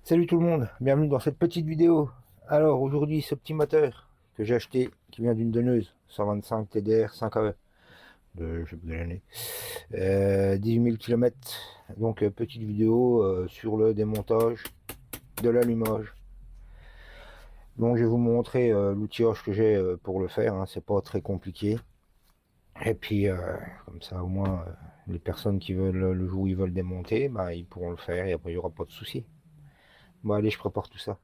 Salut tout le monde, bienvenue dans cette petite vidéo. Alors aujourd'hui ce petit moteur que j'ai acheté qui vient d'une donneuse 125 TDR 5AE de, je sais plus de l'année, 18 000 km. Donc petite vidéo sur le démontage de l'allumage. Donc je vais vous montrer l'outillage que j'ai pour le faire, hein. C'est pas très compliqué. Et puis comme ça au moins les personnes qui veulent le jour où ils veulent démonter, bah, ils pourront le faire et après il n'y aura pas de souci. Bon allez, je prépare tout ça.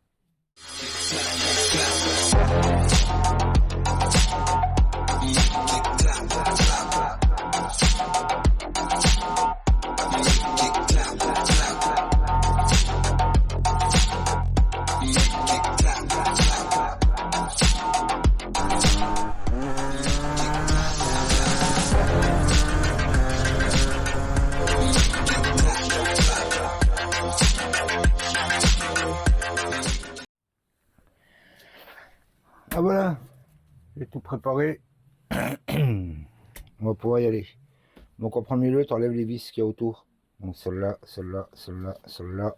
Ah voilà, j'ai tout préparé. On va pouvoir y aller. Donc en premier lieu, tu enlèves les vis qu'il y a autour. Donc celle-là, celle-là, celle-là, celle-là.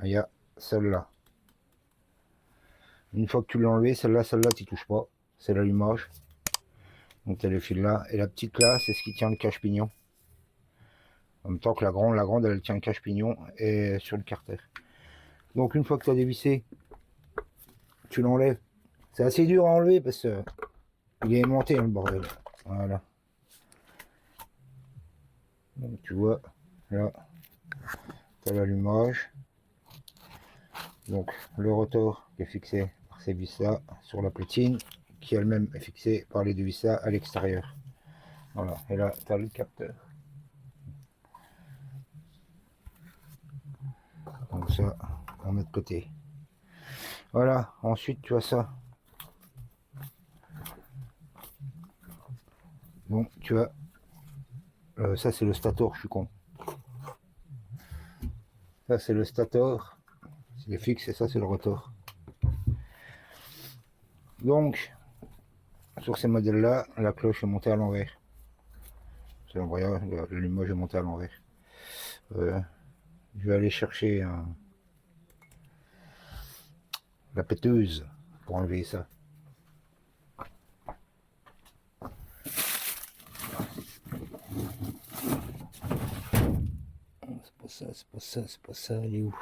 Il y a celle-là. Une fois que tu l'as enlevé, celle-là, celle-là, tu touches pas. C'est l'allumage. Donc tu as le fil là. Et la petite là, c'est ce qui tient le cache-pignon. En même temps que la grande, elle tient le cache-pignon et sur le carter. Donc une fois que tu as dévissé, tu l'enlèves. C'est assez dur à enlever parce que il est aimanté, hein, le bordel. Voilà. Donc tu vois, là, tu as l'allumage. Donc le rotor qui est fixé par ces vis là sur la platine, qui elle-même est fixée par les deux vis là à l'extérieur. Voilà, et là tu as le capteur. Donc ça, on met de côté. Voilà, ensuite tu as ça. Bon, tu as ça, c'est le stator, je suis con. Ça c'est le stator, il est fixe, et ça c'est le rotor. Donc sur ces modèles là, la cloche est montée à l'envers. C'est l'envoyeur, l'allumage est monté à l'envers. Je vais aller chercher la péteuse pour enlever ça. C'est pas ça, c'est pas ça, c'est pas ça, elle est où?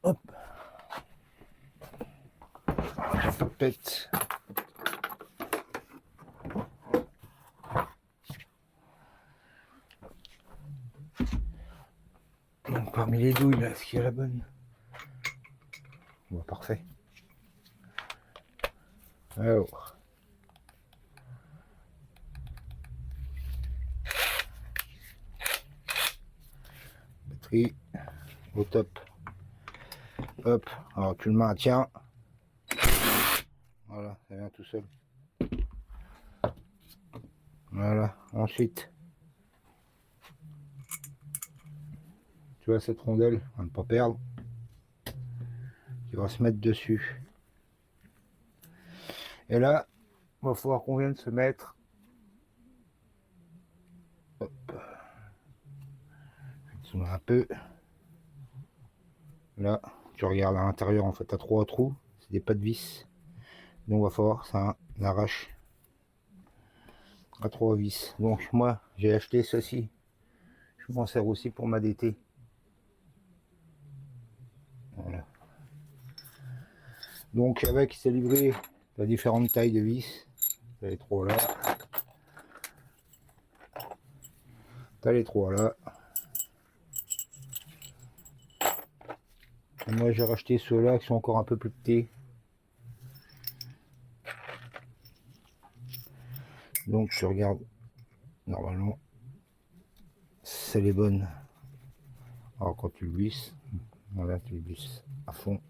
Hop. Pète. Donc parmi les douilles là, est-ce qu'il y a la bonne? Bon, parfait. Alors. Batterie au top. Hop, alors tu le maintiens. Voilà, ça vient tout seul. Voilà, ensuite, tu vois cette rondelle, à ne pas perdre, qui va se mettre dessus. Et là, il va falloir qu'on vienne se mettre. Hop, un peu. Là, tu regardes à l'intérieur, en fait, à 3 trous, c'est des pas de vis. Donc, il va falloir ça arrache à 3 vis. Donc, moi, j'ai acheté ceci. Je m'en sers aussi pour ma DT. Voilà. Donc, avec, c'est livré à différentes tailles de vis. T'as les 3 là. T'as les 3 là. Et moi, j'ai racheté ceux-là qui sont encore un peu plus petits. Donc, je regarde. Normalement, c'est les bonnes. Alors, quand tu le visses, voilà, tu le visses à fond.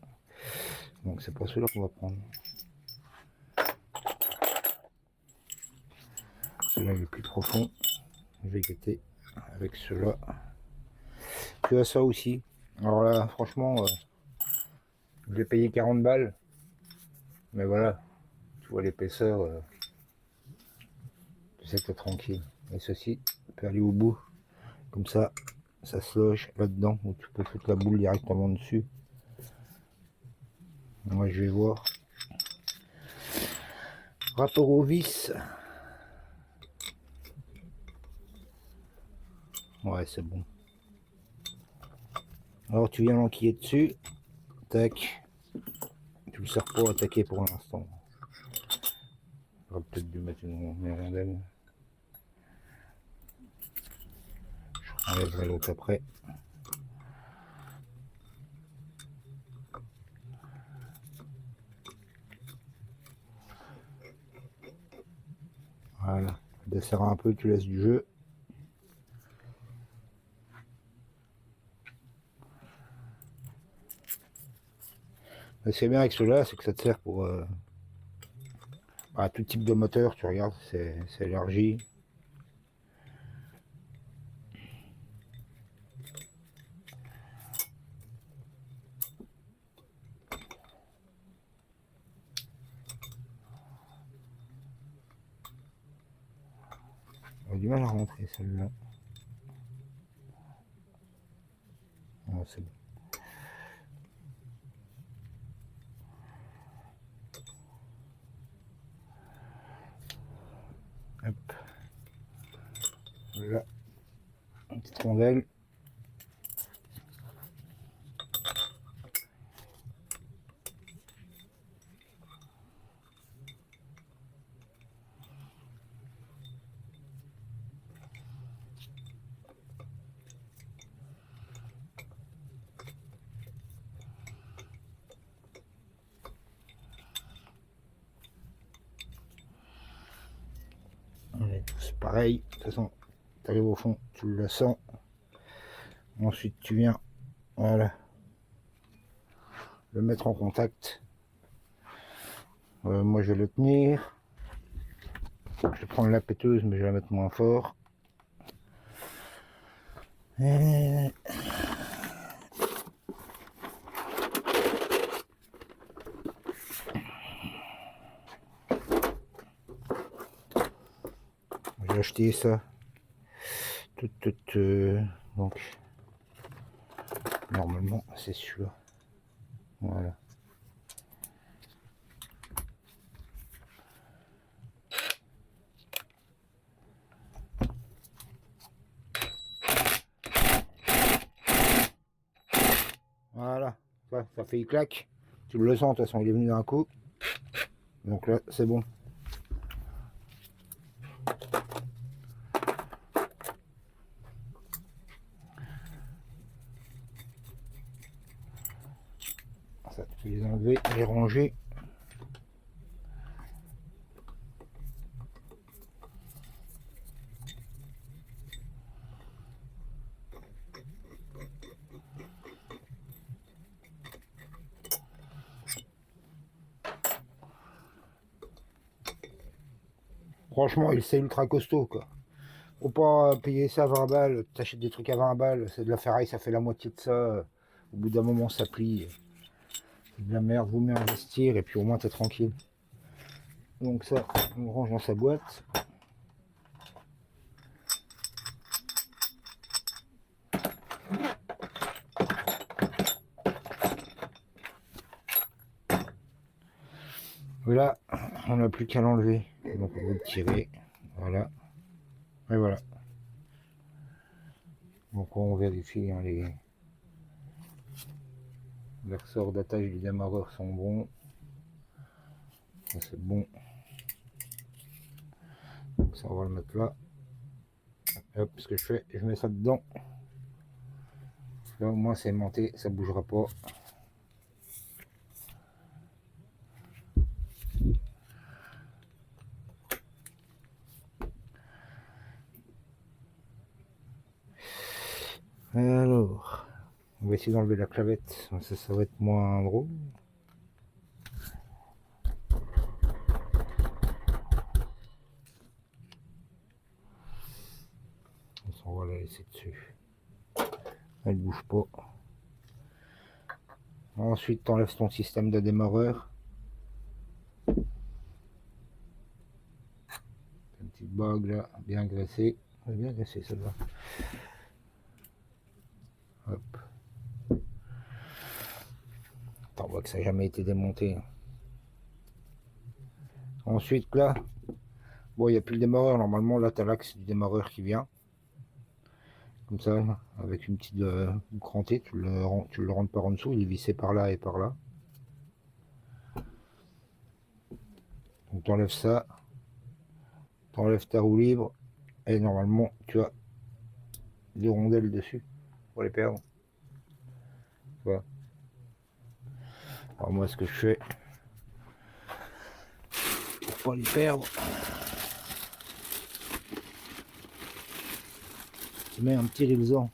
Donc, c'est pas ceux-là qu'on va prendre. Celui-là, il est plus profond. Je vais guetter avec ceux-là. Tu as ça aussi. Alors là, franchement, je vais payer 40 balles. Mais voilà, tu vois l'épaisseur. ça t'es tranquille. Et ceci peut aller au bout. Comme ça se loge là-dedans, où tu peux foutre la boule directement dessus. Moi je vais voir. Rapport aux vis. Ouais, c'est bon. Alors tu viens l'enquiller dessus. Tac. Tu le sers pas attaquer pour l'instant. J'aurais peut-être dû mettre une rondelle. Je enlèverai l'autre après. Voilà. Desserre un peu, tu laisses du jeu. Ce qui est bien avec cela, c'est que ça te sert pour tout type de moteur. Tu regardes, c'est élargi. On a du mal à rentrer celle-là. Ah, c'est bon. Hop. Voilà. Une petite rondelle. C'est pareil. De toute façon, tu arrives au fond, tu le sens. Ensuite, tu viens, voilà, le mettre en contact. Moi, je vais le tenir. Je vais prendre la péteuse, mais je vais la mettre moins fort. Et... j'ai acheté ça. Donc, normalement, c'est celui-là. Voilà. Voilà, ça fait il claque. Tu le sens, de toute façon, il est venu d'un coup. Donc là, c'est bon. Ça, tu peux les enlever, les ranger. Franchement, c'est ultra costaud, quoi. Faut pas payer ça à 20 balles. T'achètes des trucs à 20 balles, c'est de la ferraille, ça fait la moitié de ça. Au bout d'un moment, ça plie. C'est de la merde, vaut mieux investir et puis au moins t'es tranquille. Donc ça, on range dans sa boîte. Voilà, on n'a plus qu'à l'enlever. Donc on va le tirer. Voilà. Et voilà. Donc on vérifie hein, les ressorts d'attache du démarreur sont bons. Ça c'est bon. Donc ça on va le mettre là. Hop, ce que je fais, je mets ça dedans. Là au moins c'est aimanté, ça bougera pas. Alors, on va essayer d'enlever la clavette, ça va être moins drôle. On va la laisser dessus. Elle bouge pas. Ensuite, tu enlèves ton système de démarreur. Une petite bague là, bien graissée. Elle est bien graissée celle-là. Hop. On voit que ça n'a jamais été démonté. Ensuite là, bon, il n'y a plus le démarreur. Normalement là, tu as l'axe du démarreur qui vient. Comme ça, avec une petite crantée, tu le rentres par en dessous, il est vissé par là et par là. Donc tu enlèves ça, tu enlèves ta roue libre, et normalement tu as des rondelles dessus pour les perdre. Voilà. Alors moi ce que je fais pour pas les perdre, je mets un petit lexan.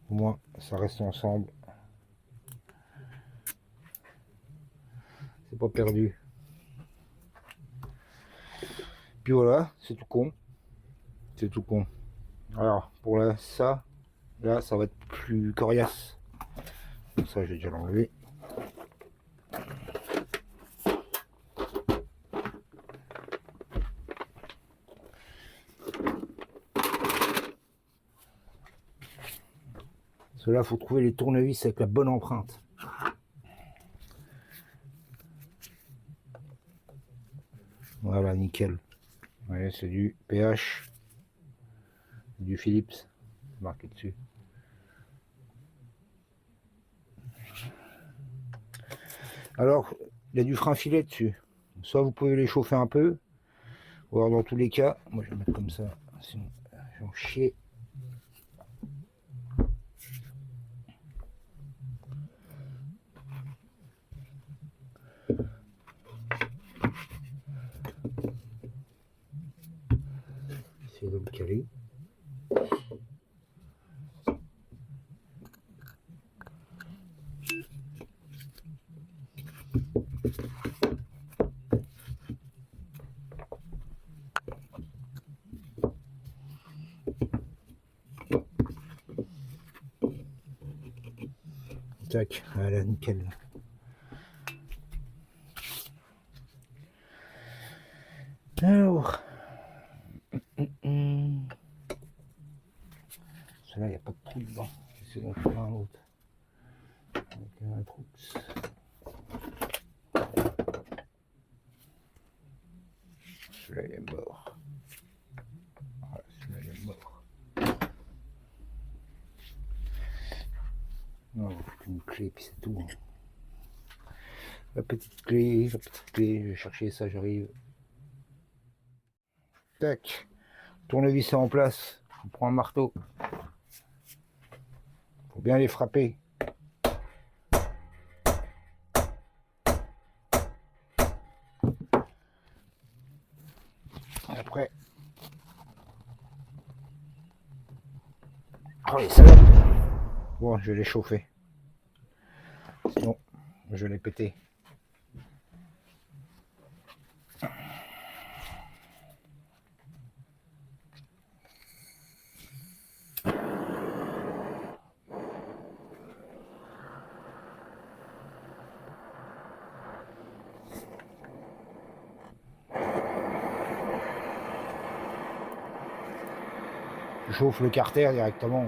Au moins ça reste ensemble, c'est pas perdu. Puis voilà, c'est tout con, c'est tout con. Alors pour là, ça va être plus coriace. Donc ça j'ai déjà l'enlevé. Cela, faut trouver les tournevis avec la bonne empreinte. Voilà, nickel. Ouais, c'est du PH, du Philips, marqué dessus. Alors, il y a du frein filet dessus. Soit vous pouvez les chauffer un peu, ou alors dans tous les cas, moi je vais mettre comme ça, sinon je vais en chier. Essayer de le caler. Tac, voilà, nickel. Alors, celui-là, il n'y a pas de trou dedans. J'essaie d'en faire un autre. Avec un trou. Celui-là, il est mort. Voilà, celui-là, il est mort. Non, il faut une clé, puis c'est tout. La petite clé, je vais chercher ça, j'arrive. Tac, tournevis est en place, on prend un marteau. Faut bien les frapper. Après, oh les salopes. Bon, je vais les chauffer. Sinon, je vais les péter. Je chauffe le carter directement.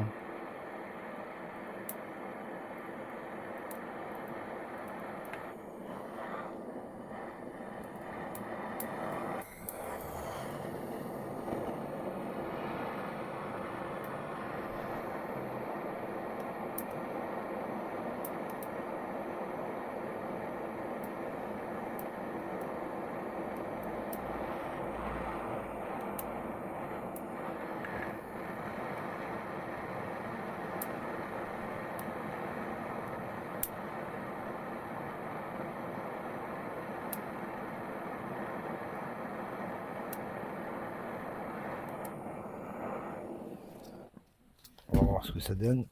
On va voir ce que ça donne.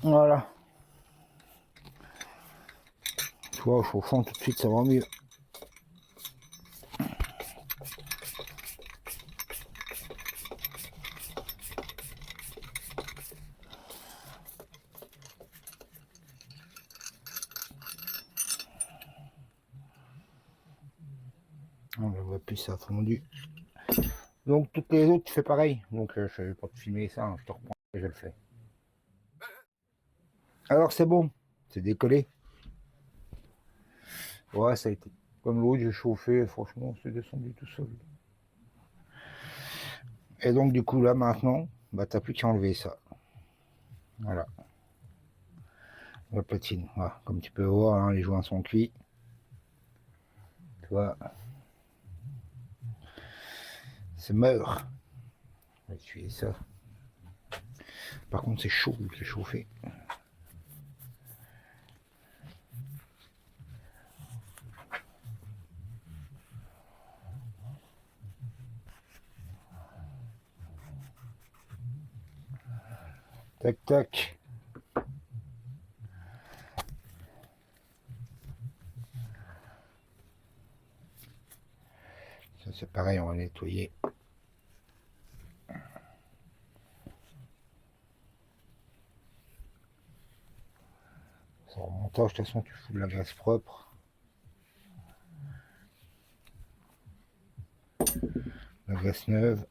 Voilà. Tu vois, au chauffant tout de suite ça va mieux. On voit plus ça fondu. Donc toutes les autres tu fais pareil. Donc je vais pas te filmer ça, hein, je te reprends et je le fais. Alors c'est bon, c'est décollé. Ouais, ça a été comme l'autre, j'ai chauffé, franchement c'est descendu tout seul. Et donc du coup là maintenant, bah t'as plus qu'à enlever ça. Voilà. La platine, voilà. Comme tu peux voir, hein, les joints sont cuits. Tu vois, c'est meur. On va essuyer ça. Par contre c'est chaud, c'est chauffé. Tac tac. Ça c'est pareil, on va nettoyer. Sans remontage, de toute façon tu fous de la graisse propre. La graisse neuve.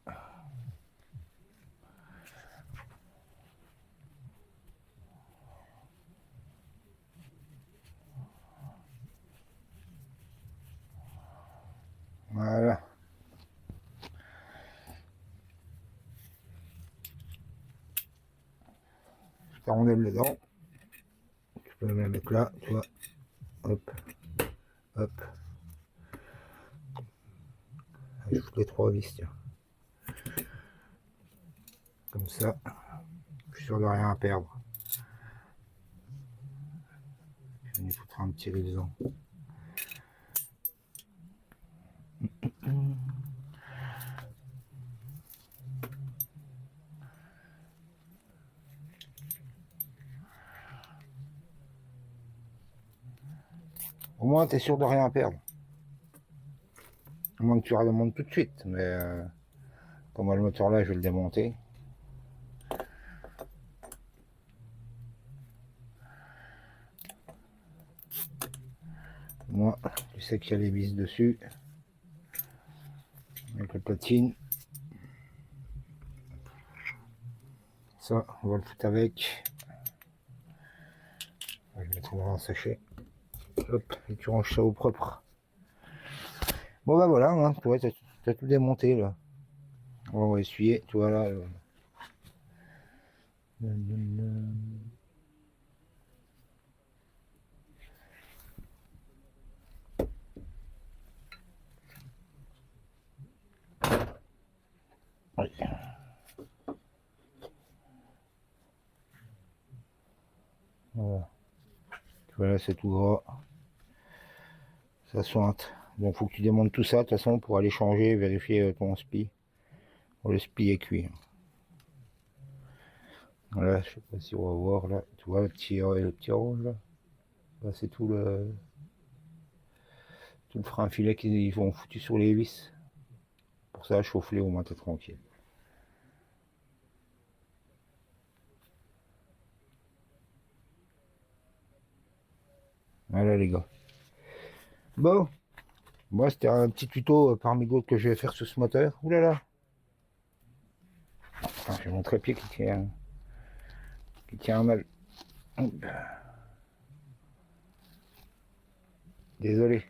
Voilà. Ta rondelle dedans. Tu peux la mettre là, tu vois. Hop. Hop. Je fous les 3 vis, tiens. Comme ça. Je suis sûr de rien à perdre. Je vais y foutre un petit dedans. Au moins, tu es sûr de rien perdre. À moins que tu la remontes tout de suite. Mais comme le moteur là, je vais le démonter. Moi, tu sais qu'il y a les vis dessus. Avec la platine. Ça, on va le foutre avec. Je vais le mettre dans un sachet. Hop, et tu ranges ça au propre. Bon bah voilà, hein, tu vois, t'as tout démonté là. On va essuyer, tu vois là. Oui. Voilà. Tu vois là, c'est tout gras. Ça sointe. Bon, faut que tu démontes tout ça de toute façon pour aller changer, vérifier ton spi. Le spi est cuit. Voilà, je sais pas si on va voir là. Tu vois le petit rôle là. Là c'est tout le frein filet qu'ils vont foutu sur les vis. Pour ça, chauffe-les, au moins t'es tranquille. Voilà les gars. Bon, moi c'était un petit tuto parmi d'autres que je vais faire sur ce moteur. Ouh là là. Enfin, j'ai mon trépied qui tient mal. Désolé.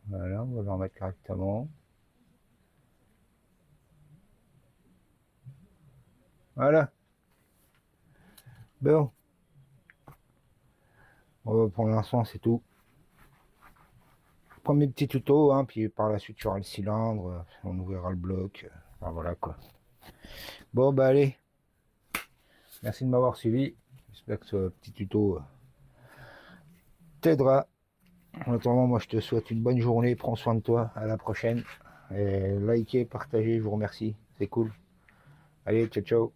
Voilà, on va l'en mettre correctement. Voilà. Bon. Pour l'instant, c'est tout. Premier petit tuto, hein, puis par la suite, tu auras le cylindre, on ouvrira le bloc. Enfin, voilà quoi. Bon, bah allez. Merci de m'avoir suivi. J'espère que ce petit tuto t'aidera. En attendant, moi, je te souhaite une bonne journée. Prends soin de toi. À la prochaine. Et likez, partagez, je vous remercie. C'est cool. Allez, ciao ciao.